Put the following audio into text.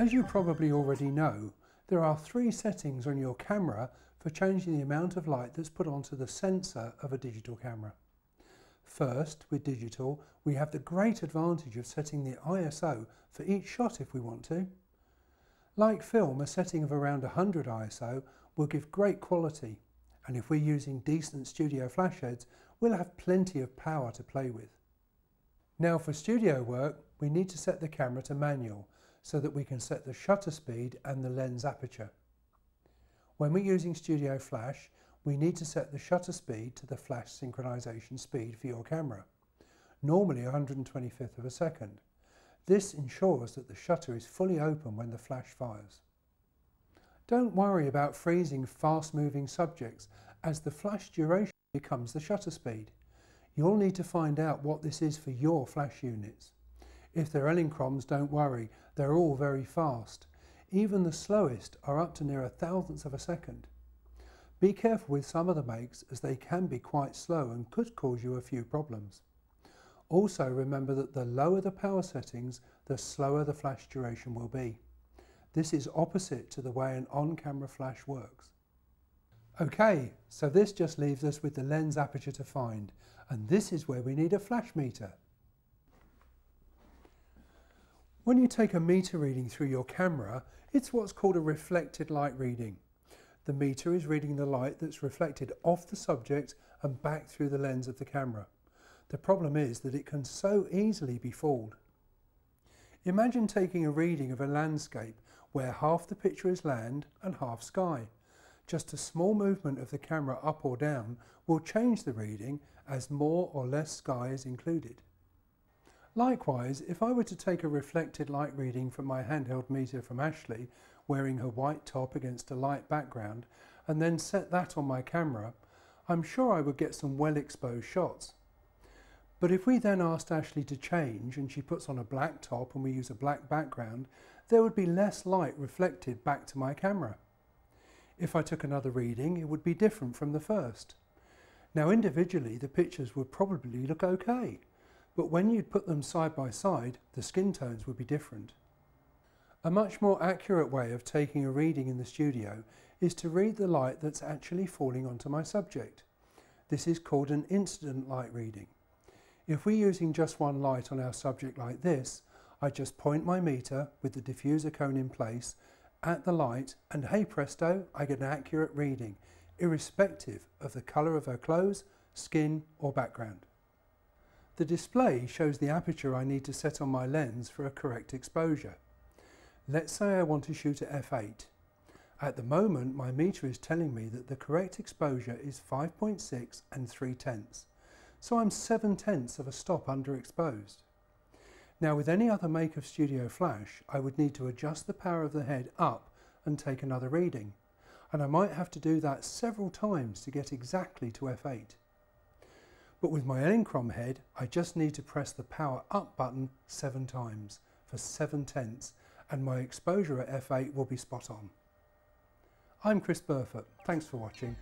As you probably already know, there are 3 settings on your camera for changing the amount of light that's put onto the sensor of a digital camera. First, with digital, we have the great advantage of setting the ISO for each shot if we want to. Like film, a setting of around 100 ISO will give great quality, and if we're using decent studio flash heads, we'll have plenty of power to play with. Now for studio work, we need to set the camera to manual, so that we can set the shutter speed and the lens aperture. When we're using studio flash, we need to set the shutter speed to the flash synchronization speed for your camera, normally 125th of a second. This ensures that the shutter is fully open when the flash fires. Don't worry about freezing fast-moving subjects, as the flash duration becomes the shutter speed. You'll need to find out what this is for your flash units. If they're Elinchroms, don't worry, they're all very fast. Even the slowest are up to near 1,000th of a second. Be careful with some of the makes, as they can be quite slow and could cause you a few problems. Also remember that the lower the power settings, the slower the flash duration will be. This is opposite to the way an on-camera flash works. Okay, so this just leaves us with the lens aperture to find, and this is where we need a flash meter. When you take a meter reading through your camera, it's what's called a reflected light reading. The meter is reading the light that's reflected off the subject and back through the lens of the camera. The problem is that it can so easily be fooled. Imagine taking a reading of a landscape where half the picture is land and half sky. Just a small movement of the camera up or down will change the reading as more or less sky is included. Likewise, if I were to take a reflected light reading from my handheld meter from Ashley, wearing her white top against a light background, and then set that on my camera, I'm sure I would get some well-exposed shots. But if we then asked Ashley to change and she puts on a black top and we use a black background, there would be less light reflected back to my camera. If I took another reading, it would be different from the first. Now individually, the pictures would probably look okay, but when you'd put them side by side, the skin tones would be different. A much more accurate way of taking a reading in the studio is to read the light that's actually falling onto my subject. This is called an incident light reading. If we're using just one light on our subject like this, I just point my meter with the diffuser cone in place at the light, and hey presto, I get an accurate reading, irrespective of the colour of her clothes, skin or background. The display shows the aperture I need to set on my lens for a correct exposure. Let's say I want to shoot at f8. At the moment, my meter is telling me that the correct exposure is 5.6 and 3/10, so I'm 7/10 of a stop underexposed. Now with any other make of studio flash, I would need to adjust the power of the head up and take another reading, and I might have to do that several times to get exactly to f8. But with my Elinchrom head, I just need to press the power up button 7 times for 7/10, and my exposure at f8 will be spot on. I'm Chris Burfoot, thanks for watching.